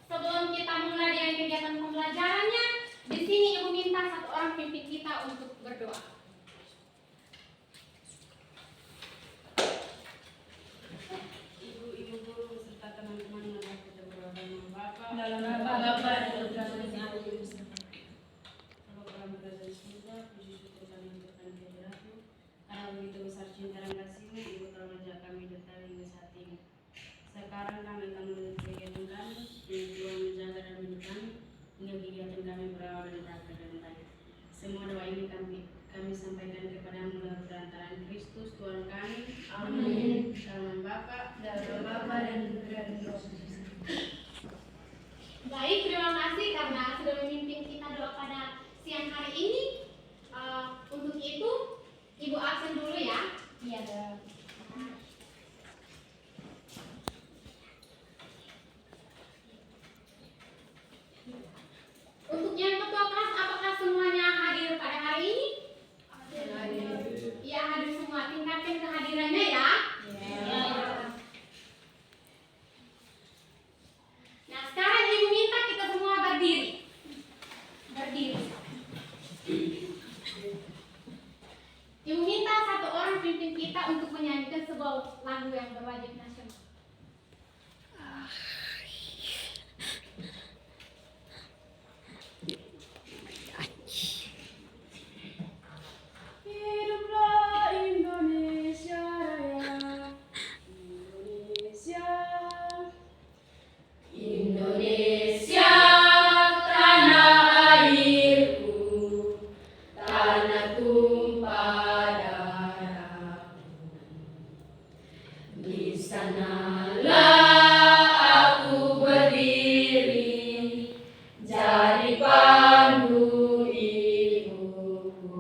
Sebelum kita mulai dengan kegiatan pembelajarannya, di sini Ibu minta satu orang pimpin kita untuk berdoa. Ibu guru beserta teman-teman mari kita berdoa dalam Bapa Dalam nama Bapa dan Putra dan Roh Kudus. Kalau kami berada di surga, puji syukur kami ucapkan kehadiratmu. Karena begitu besar cinta dan kasih-Mu, Ibu telah mengajak kami datang hingga saat ini. Sekarang kami akan menuju kegiatan kami, yang Tuhan menjaga dan menuntun kami, hingga kegiatan kami berawal dari raka dan baik. Semua doa ini kami sampaikan kepadamu melalui perantaraan Kristus Tuhan kami. Amin. Dalam Bapa Dalam Bapa dan Putra dan Roh Kudus. Baik, terima kasih karena sudah memimpin kita doa pada siang hari ini. Untuk itu, Ibu absen dulu ya. Iya, dah. Untuk yang ketua kelas, apakah semuanya hadir pada hari ini? Iya, hadir semua. Tingkatkan kehadirannya ya. Nah, sekarang Ibu minta kita semua berdiri. Berdiri. Ibu minta satu orang pimpin kita untuk menyanyikan sebuah lagu yang berwajib nasional. Hiduplah Indonesia Raya, Indonesia. Indonesia, tanah airku, tanah tumpah darahku. Di sanalah aku berdiri, jadi pandu ibuku.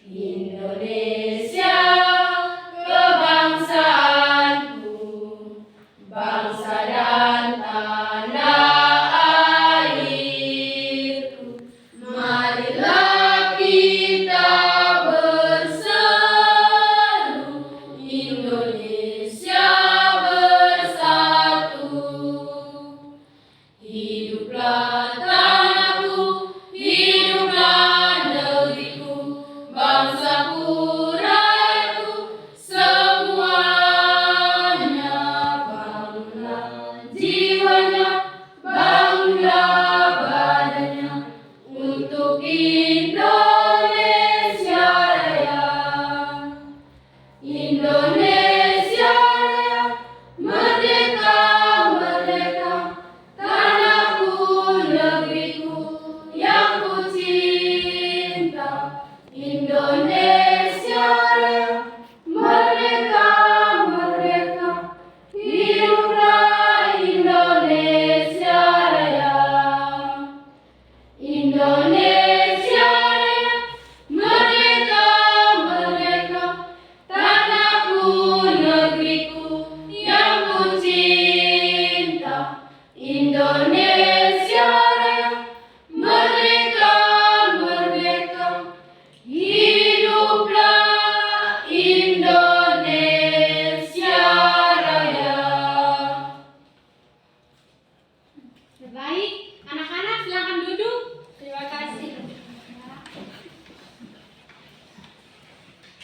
Indonesia, kebangsaanku, bangsa dan tanah airku. Marilah kita berseru, Indonesia bersatu. Hiduplah tanahku, hiduplah negeriku, bangsaku, rakyatku, semuanya. Bangunlah jiwanya, bangunlah badannya, untuk Indonesia Raya. Indonesia Raya, merdeka, merdeka, tanahku, negeriku yang ku cinta. Indonesia Raya, merdeka, merdeka, hiduplah Indonesia Raya. Indonesia Raya, merdeka, merdeka, tanahku, negeriku yang ku cinta. Indonesia Raya, merdeka, merdeka, hiduplah Indonesia Raya. Baik, anak-anak silakan duduk. Terima kasih.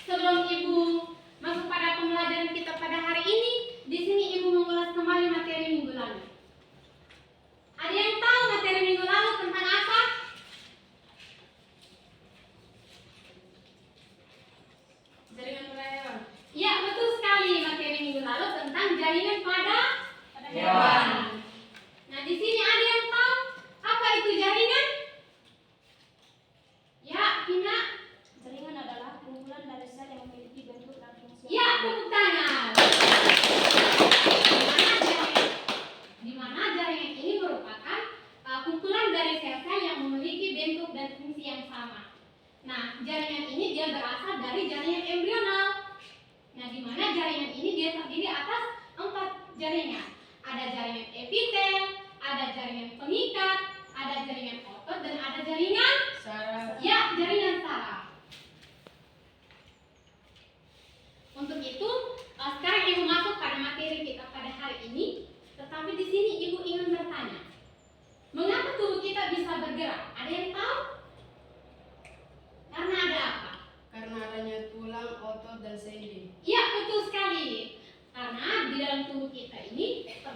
Sebelum Ibu masuk pada pembelajaran kita pada hari ini, di sini Ibu mengulas kembali materi minggu lalu. Ada yang tahu materi minggu lalu tentang apa? Jaringan pada hewan. Ya, betul sekali, materi minggu lalu tentang jaringan pada Hewan. Nah, di sini ada yang tahu apa itu jaringan? Ya, Vina. Jaringan adalah kumpulan dari sel yang memiliki bentuk dan fungsi. Ya, tepuk tangan. Di mana jaringan ini merupakan kumpulan dari sel-sel yang memiliki bentuk dan fungsi yang sama. Nah, jaringan ini dia berasal dari jaringan embrional. Nah, di mana jaringan ini dia terdiri atas 4 jaringan. Ada jaringan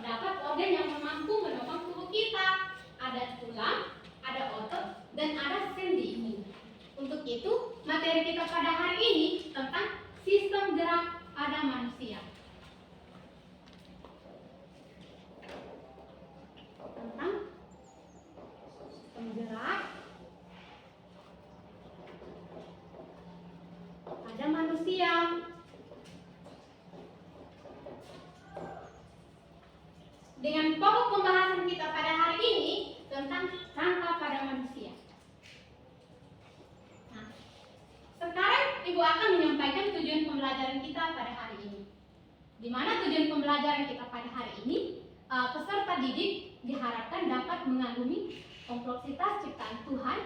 terdapat organ yang mampu menopang tubuh kita. Ada tulang, ada otot, dan ada sendi. Untuk itu, materi kita pada hari ini tentang sistem gerak pada manusia. Tentang sistem gerak pada manusia. Dengan pokok pembahasan kita pada hari ini tentang rangka pada manusia. Nah, sekarang Ibu akan menyampaikan tujuan pembelajaran kita pada hari ini. Di mana tujuan pembelajaran kita pada hari ini, peserta didik diharapkan dapat mengagumi kompleksitas ciptaan Tuhan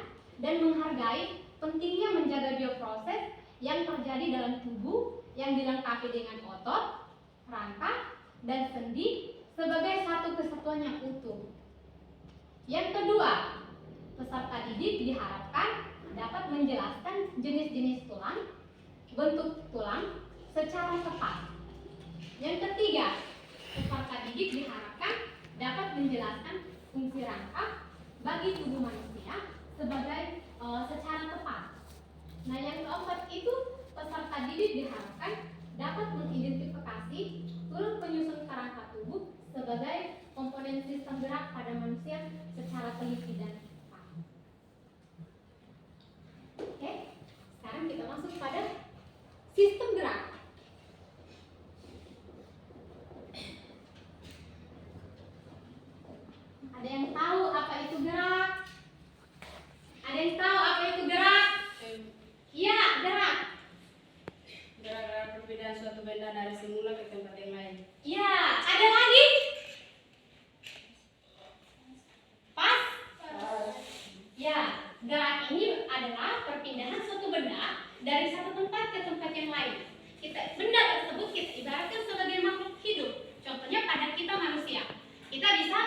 dan menghargai pentingnya menjaga bioproses yang terjadi dalam tubuh yang dilengkapi dengan otot, rangka, dan sendi sebagai satu kesatuan yang utuh. Yang kedua, peserta didik diharapkan dapat menjelaskan jenis-jenis tulang, bentuk tulang secara tepat. Yang ketiga, peserta didik diharapkan dapat menjelaskan fungsi rangka bagi tubuh manusia sebagai secara tepat. Nah, yang keempat itu peserta didik diharapkan dapat mengidentifikasi tulang penyusun kerangka tubuh sebagai komponen sistem gerak pada manusia secara teliti dan tepat. Oke, sekarang kita masuk pada sistem gerak. Ada yang tahu apa itu gerak? Ada yang tahu apa itu gerak? Iya, gerak. Gerak-gerak perpindahan suatu benda dari semula ke tempat yang lain. Iya, ada lagi? Pas? Ya, gerak ini adalah perpindahan suatu benda dari satu tempat ke tempat yang lain. Benda tersebut kita ibaratkan sebagai makhluk hidup. Contohnya pada kita manusia. Kita bisa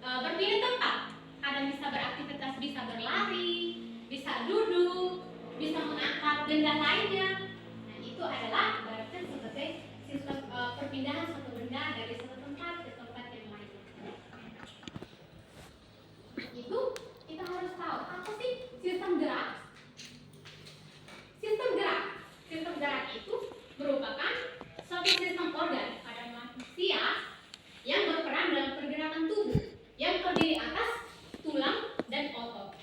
berpindah tempat. Ada bisa beraktivitas, bisa berlari, bisa duduk, bisa mengangkat benda lainnya. Nah, itu adalah ibaratkan sebagai sistem perpindahan suatu benda dari satu tempat ke tempat yang lain. Itu kita harus tahu apa sih sistem gerak. Sistem gerak itu merupakan suatu sistem organ pada manusia yang berperan dalam pergerakan tubuh yang terdiri atas tulang dan otot.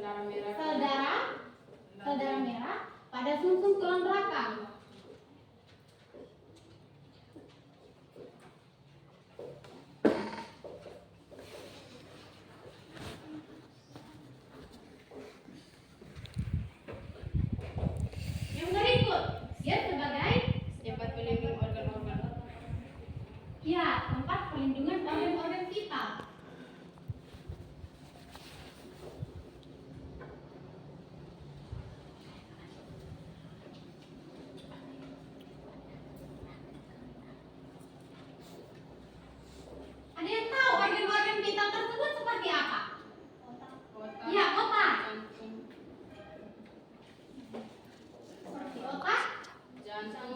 saudara merah pada sumsum tulang belakang. Yang berikut, dia sebagai Tempat pelindung organ-organ. ya tempat perlindungan organ-organ vital. Ada yang tahu organ-organ vital tersebut seperti apa? Otak. Ya, otak. Jantung. Seperti otak, Jantung.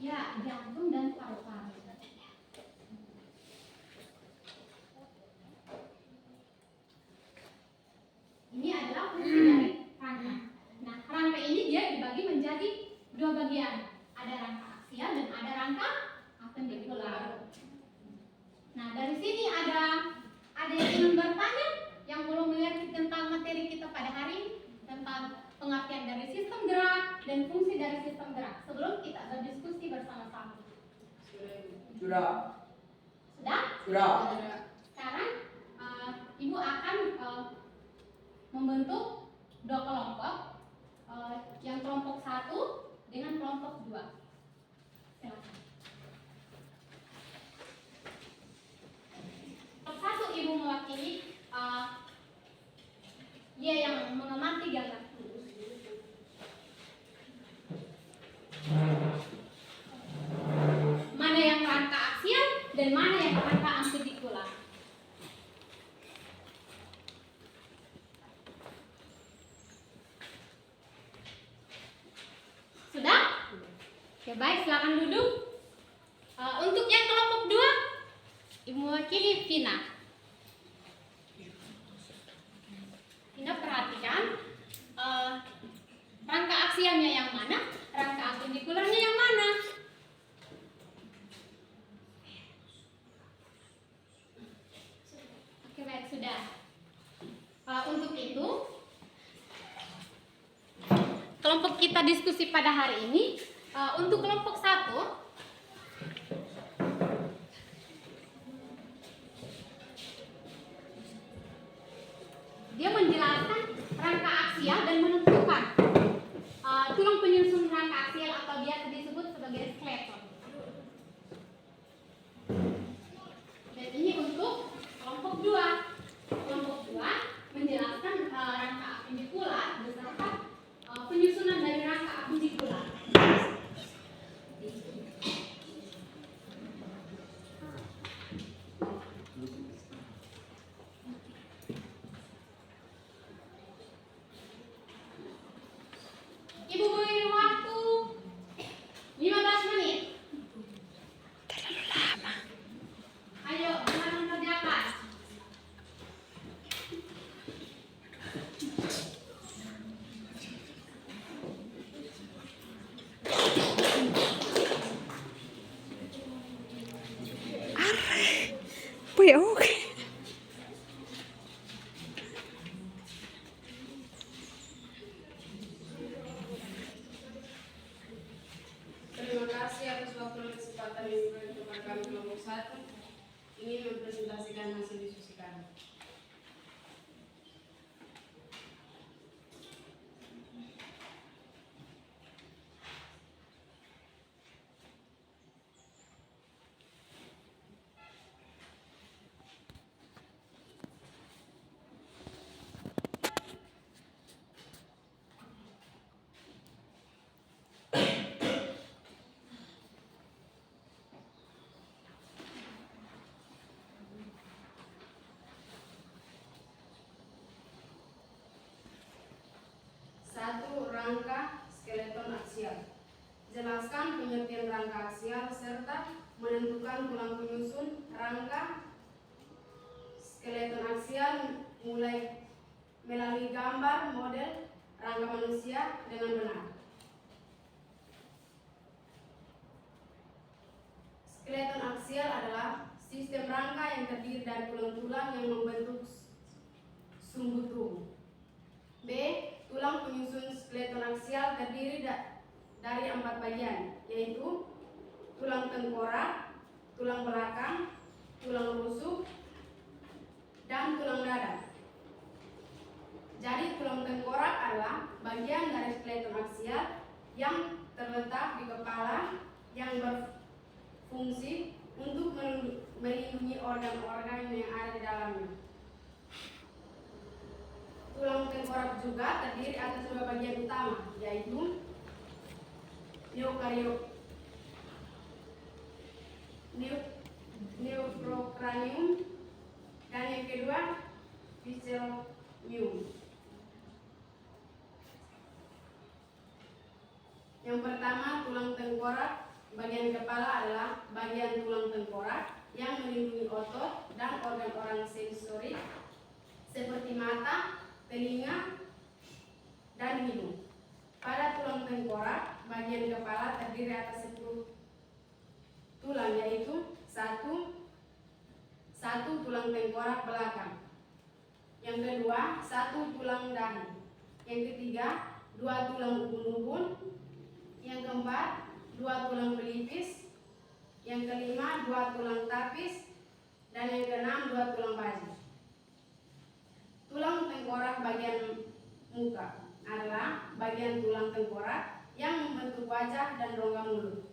ya jantung dan paru-paru. Ini adalah fungsi dari rangka. Nah, rangka ini dia dibagi menjadi dua bagian. Ada rangka aksial dan ada rangka apendikular. Nah, dari sini ada yang ingin bertanya, yang belum melihat tentang materi kita pada hari ini, tentang pengertian dari sistem gerak dan fungsi dari sistem gerak. Sebelum kita berdiskusi bersama-sama. Sudah. Sudah? Sudah. Sekarang Ibu akan membentuk dua kelompok, yang kelompok 1 dengan kelompok 2. Silakan. Kelompok 1 Ibu mewakili dia yang mengamati gambar. Mana yang rangka aksial dan mana yang rangka apendikular. Sudah? Oke, baik, silakan duduk. Untuk yang kelompok 2, Ibu mewakili Vina. Vina perhatikan rangka aksialnya yang mana, rangka apendikularnya yang mana. Oke, baik, sudah. Untuk itu, kelompok kita diskusi pada hari ini, untuk kelompok 1, dia menjelaskan rangka aksial dan menentukan tulang penyusun rangka aksial atau biasa disebut sebagai skeleton. Dan ini untuk kelompok 2. Kelompok 2 menjelaskan rangka apendikular beserta penyusunan dari rangka apendikular. Ibu beri waktu 15 menit. Terlalu lama. Ayo, gimana mengerjakan? Oke. Terima kasih atas waktu dan kesempatan yang diberikan kepada kami kelompok 1 ingin mempresentasikan hasil diskusi kami. Satu, rangka skeleton aksial. Jelaskan pengertian rangka aksial serta menentukan tulang penyusun rangka skeleton aksial mulai melalui gambar model rangka manusia dengan benar. Skeleton aksial adalah sistem rangka yang terdiri dari tulang-tulang yang membentuk dari 4 bagian, yaitu tulang tengkorak, tulang belakang, tulang rusuk, dan tulang dada. Jadi tulang tengkorak adalah bagian dari skeleton aksial yang terletak di kepala yang berfungsi untuk melindungi organ-organ yang ada di dalamnya. Tulang tengkorak juga terdiri atas 2 bagian utama, yaitu neurocranium dan yang kedua visceralium. Yang pertama, tulang tengkorak. Bagian kepala adalah bagian tulang tengkorak yang melindungi otot dan organ-organ sensorik seperti mata, telinga, dan hidung. Pada tulang tengkorak, bagian kepala terdiri atas 10 tulang, yaitu satu tulang tengkorak belakang, yang kedua 1 tulang dahi, yang ketiga 2 tulang ubun-ubun, yang keempat 2 tulang pelipis, yang kelima 2 tulang tapis, dan yang keenam 2 tulang baju. Tulang tengkorak bagian muka adalah bagian tulang tengkorak yang membentuk wajah dan rongga mulut.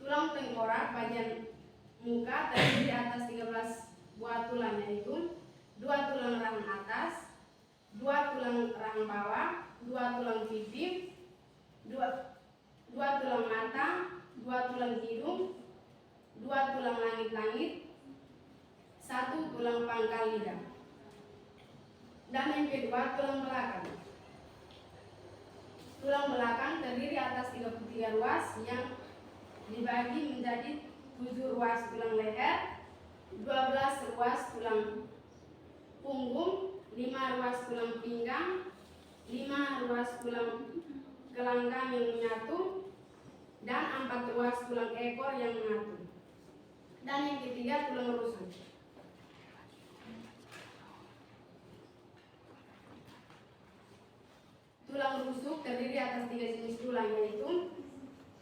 Tulang tengkorak bagian muka terdiri atas 13 buah tulang, yaitu 2 tulang rahang atas, 2 tulang rahang bawah, 2 tulang pipi, 2 tulang mata, 2 tulang hidung, 2 tulang langit-langit, 1 tulang pangkal lidah. Dan yang kedua, tulang belakang. Tulang belakang terdiri atas 33 ruas yang dibagi menjadi 7 ruas tulang leher, 12 ruas tulang punggung, 5 ruas tulang pinggang, 5 ruas tulang gelanggang yang menyatu, dan 4 ruas tulang ekor yang menyatu. Dan yang ketiga, tulang rusuk. Tulang rusuk terdiri atas 3 jenis tulang, yaitu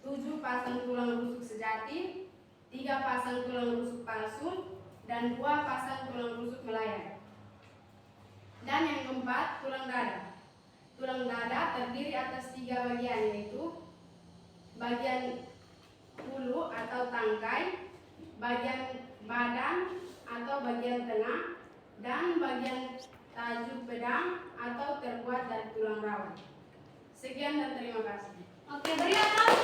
7 pasang tulang rusuk sejati, 3 pasang tulang rusuk palsu, dan 2 pasang tulang rusuk melayar. Dan yang keempat, tulang dada. Tulang dada terdiri atas 3 bagian, yaitu bagian ulu atau tangkai, bagian badan atau bagian tengah, dan bagian tajuk pedang atau terbuat dari tulang rawan. Sekian dan terima kasih. Oke, beri aplaus.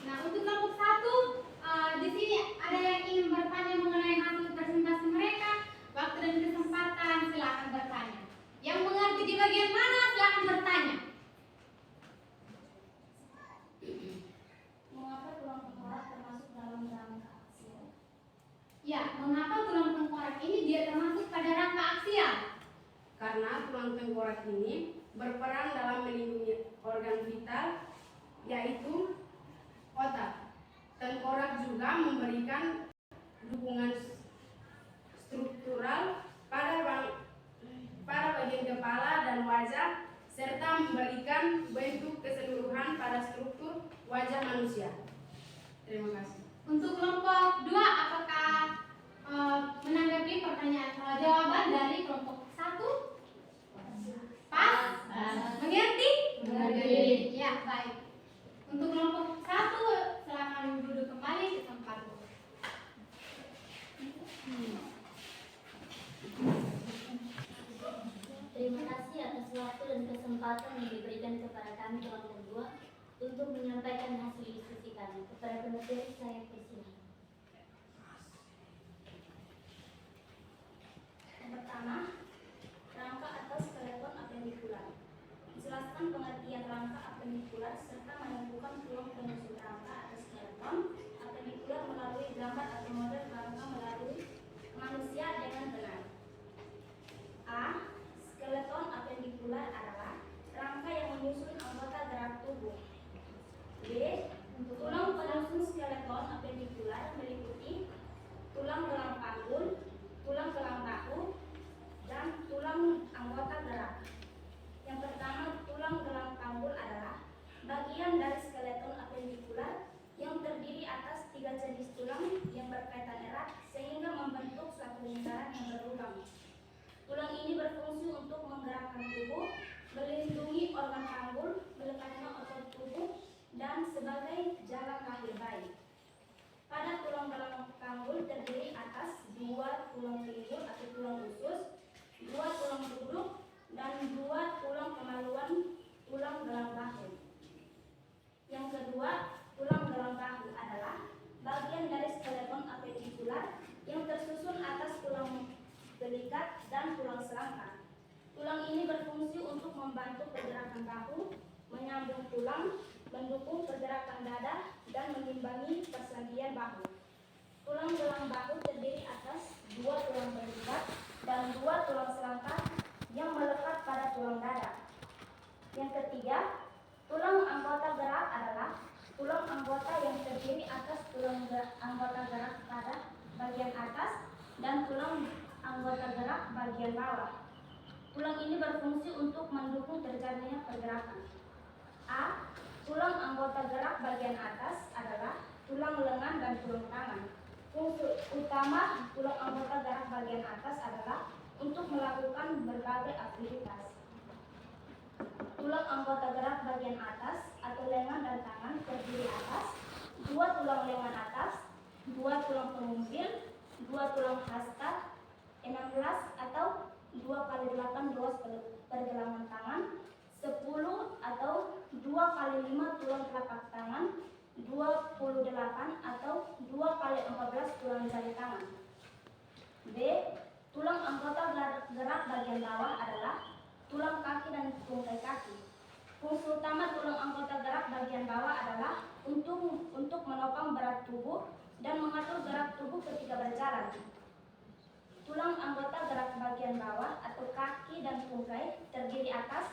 Nah, untuk kelompok 1, di sini ada yang ingin bertanya mengenai hasil presentasi mereka. Waktu dan kesempatan, silakan bertanya. Yang mengerti di bagian mana, silakan bertanya. Mengapa tulang tengkorak termasuk dalam rangka aksial? Ya, mengapa tulang tengkorak ini dia termasuk pada rangka aksial? Karena tulang tengkorak ini berperan dalam melindungi organ vital, yaitu otak. Tengkorak juga memberikan dukungan struktural pada bagian kepala dan wajah, serta memberikan bentuk keseluruhan pada struktur wajah manusia. Terima kasih. Untuk kelompok 2, apakah menanggapi pertanyaan jawaban dari kelompok 1? Pas? Mengerti? Mengerti. Ya, baik. Untuk kelompok 1, silakan duduk kembali ke tempatmu. Terima kasih atas waktu dan kesempatan yang diberikan kepada kami kelompok 2 untuk menyampaikan hasil diskusi kami. Kepada pemateri saya persilakan. Yang pertama, rangka atau skeleton apendikular. Jelaskan pengertian rangka apendikular serta menentukan tulang penyusun rangka atau skeleton apendikular melalui gambar atau model rangka melalui manusia dengan benar. A. Skeleton apendikular adalah rangka yang menyusun anggota gerak tubuh. B. Tulang penyusun skeleton apendikular tubuh, melindungi organ panggul, melekatkan otot tubuh, dan sebagai jalan lahir bayi. Pada tulang belakang panggul terdiri atas 2 tulang pinggul atau tulang usus, 2 tulang duduk, dan 2 tulang kemaluan tulang gelang bahu. Yang kedua, tulang gelang bahu adalah bagian dari skeleton apendikular yang tersusun atas tulang belikat dan tulang selangkah. Tulang ini berfungsi untuk membantu pergerakan bahu, menyambung tulang, mendukung pergerakan dada, dan mengimbangi persendian bahu. Tulang gelang bahu terdiri atas 2 tulang belikat dan 2 tulang selangkah yang melekat pada tulang dada. Yang ketiga, tulang anggota gerak adalah tulang anggota yang terdiri atas tulang anggota gerak pada bagian atas dan tulang anggota gerak bagian bawah. Tulang ini berfungsi untuk mendukung terjadinya pergerakan. A. Tulang anggota gerak bagian atas adalah tulang lengan dan tulang tangan. Fungsi utama tulang anggota gerak bagian atas adalah untuk melakukan berbagai aktivitas. Tulang anggota gerak bagian atas atau lengan dan tangan terdiri atas 2 tulang lengan atas, 2 tulang pengumpil, 2 tulang hasta, 16 atau 2 kali 8 luas pergelangan tangan, 10 atau 2 kali 5 tulang telapak tangan, 28 atau 2 kali 14 tulang jari tangan. B. Tulang anggota gerak bagian bawah adalah tulang kaki dan tungkai kaki. Fungsi utama tulang anggota gerak bagian bawah adalah untuk menopang berat tubuh dan mengatur gerak tubuh ketika berjalan. Tulang anggota gerak bagian bawah atau kaki dan tungkai terdiri atas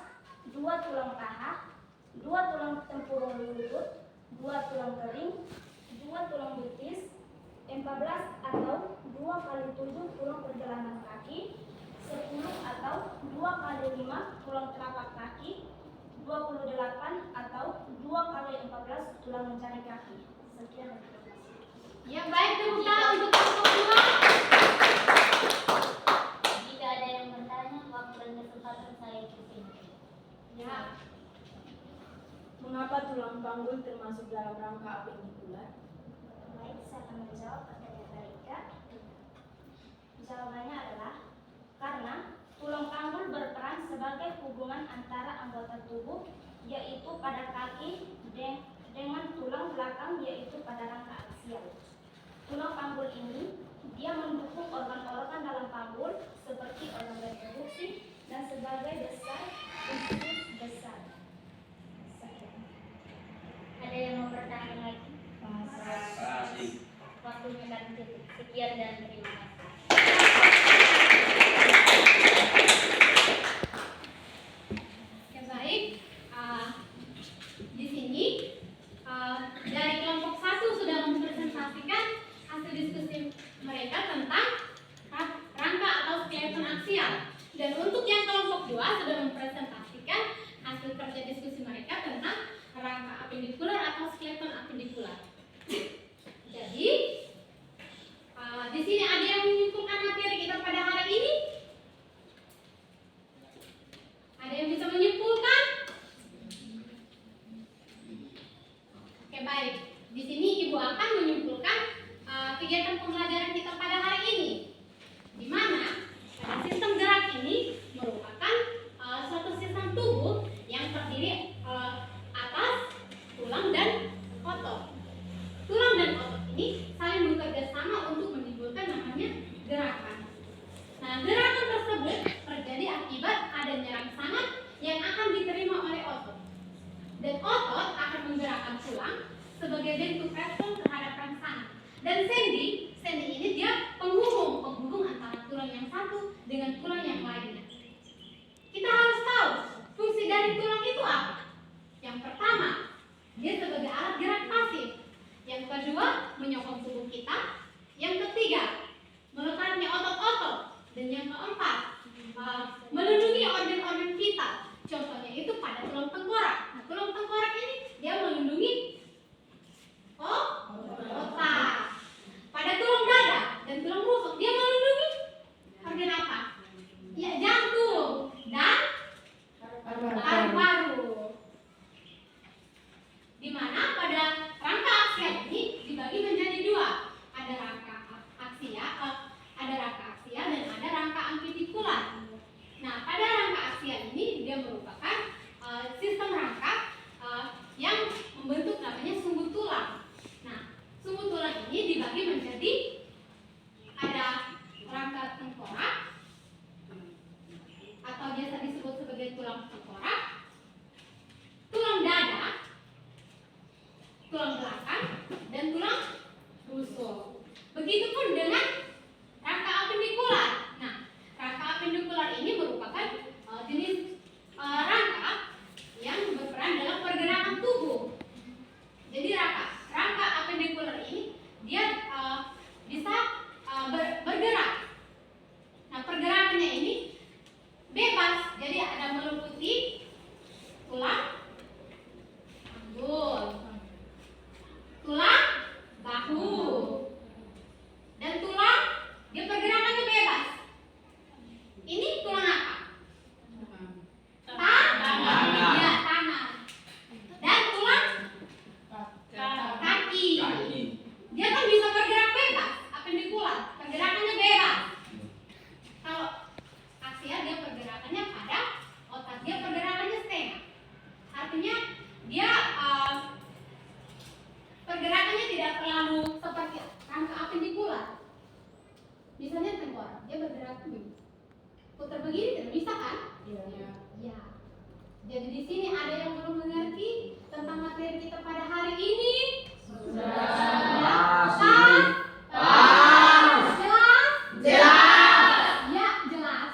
2 tulang paha, 2 tulang tempurung lutut, 2 tulang kering, 2 tulang betis, 14 atau 2 kali 7 tulang pergelangan kaki, 10 atau 2 kali 5 tulang telapak kaki, 28 atau 2 kali 14 tulang jari kaki. Sekian dan terima kasih. Ya baik, tepuk tangan untuk kelompok 2. Jika ada yang bertanya, waktu dan kesempatan saya kesini. Ya. Mengapa tulang panggul termasuk dalam rangka apendikular? Baik, saya akan menjawab pertanyaan dari Ika. Jawabannya adalah karena tulang panggul berperan sebagai hubungan antara anggota tubuh, yaitu pada kaki, dengan tulang belakang, yaitu pada rangka aksial. Tulang panggul ini dia mendukung organ-organ dalam panggul seperti organ reproduksi dan sebagai besar usus besar. Sekian. Ada yang mau bertanya lagi? Waktunya kan cukup. Sekian dan terima kasih. Ya baik. Di sini dari kelompok 1 sudah mempresentasikan hasil diskusi mereka tentang rangka atau skeleton aksial. Dan untuk yang kelompok 2 sudah mempresentasikan hasil kerja diskusi mereka tentang rangka apendikular atau skeleton apendikular. Jadi di sini ada yang menyimpulkan materi kita pada hari ini? Ada yang bisa menyimpulkan? Oke baik. Di sini Ibu akan menyimpulkan kegiatan pembelajaran kita pada hari ini, di mana pada sistem gerak ini merupakan suatu sistem tubuh yang terdiri atas tulang dan otot. Tulang dan otot ini saling bekerja sama untuk menimbulkan namanya gerakan. Nah, gerakan tersebut terjadi akibat adanya rangsangan yang akan diterima oleh otot. Dan otot akan menggerakkan tulang sebagai bentuk respon terhadap rangsangan. Dan sendi ini dia pergerakannya bebas. Kalau aksial dia pergerakannya padat, otak dia pergerakannya setengah. Artinya dia pergerakannya tidak terlalu seperti rangka apendikular. Misalnya tengkorak, dia bergerak begini. Putar begini tidak bisa kan? Iya. Ya. Jadi di sini ada yang belum mengerti tentang materi kita pada hari ini? Masih. Jelas? Jelas. Ya, jelas.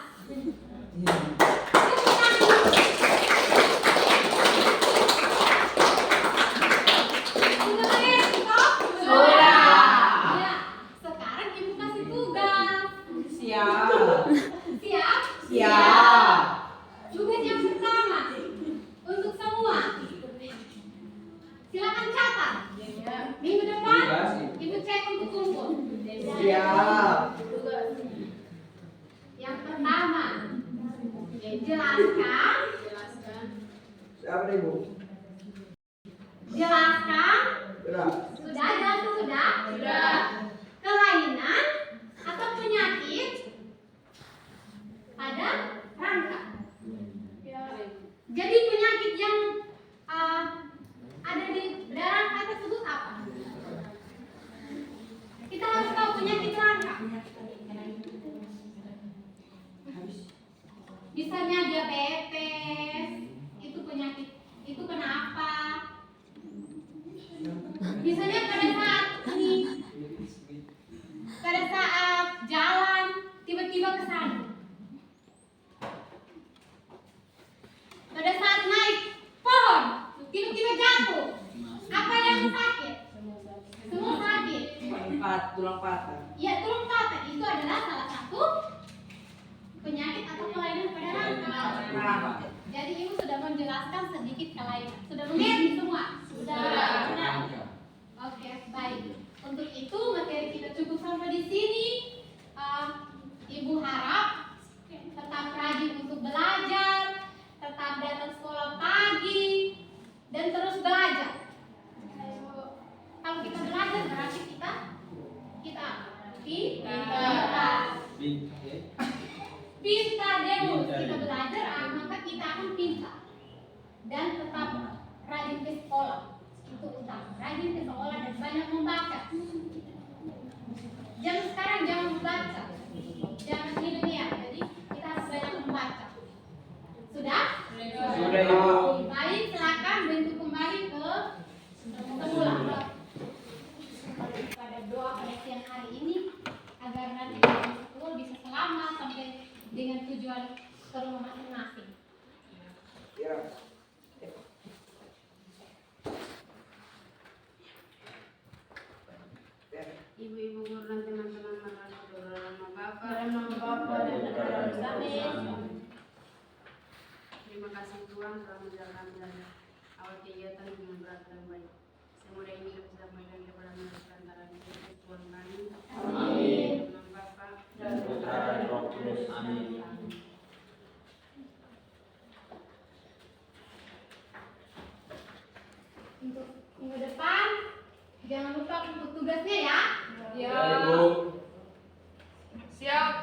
Sudah mengerti toh? Sudah. Ya. Sekarang ibu kasih tugas. Siap. Siap? Siap. Tugas yang pertama untuk semua. Silakan catat. Minggu depan ibu cek untuk kumpul. Siap. Yang pertama, jelaskan. Siapa nih, Bu? Jelaskan. Sudah. Sudah, jelaskan sudah? Sudah. Kelainan atau penyakit pada rangka. Jadi penyakit yang ada di rangka tersebut apa? Kita harus tahu penyakit rangka. Misalnya diabetes, itu penyakit, itu kenapa? Misalnya pada saat jalan tiba-tiba kesandung. Pada saat naik pohon tiba-tiba jatuh. Apa yang sakit? Semua sakit. Tulang patah. Ya, tulang patah itu adalah salah satu penyakit atau kelainan pada rangka. Jadi ibu sudah menjelaskan sedikit kelainan. Sudah mengerti semua? Sudah. Oke, baik. Untuk itu materi kita cukup sampai di sini. Ibu harap tetap rajin untuk belajar, tetap datang sekolah pagi, dan terus belajar. Kalau kita belajar berarti kita pintar dulu. Kita belajar, maka kita akan pintar dan tetap rajin ke sekolah. Itu utama. Rajin ke sekolah dan banyak membaca. Sekarang jangan membaca, jangan ilmiah. Jadi kita harus banyak membaca. Sudah? Sudah, Ibu. Baik, silakan bentuk kembali ke semula. Pada doa pada siang hari ini agar nanti sekolah bisa selamat sampai dengan tujuan ke rumah masing-masing. Ya. Ibu-ibu guru dan teman-teman madrasah Bapak. Terima kasih Tuhan telah menjalankan dari awal kegiatan dengan berat dan baik. Semoga ini dapat disampaikan kepada masyarakat antara Tuhan kami. Amin. Dengan Bapak Dan Putra dan Roh Kudus. Amin. Untuk minggu depan jangan lupa untuk tugasnya ya. Ya, Ibu. siap.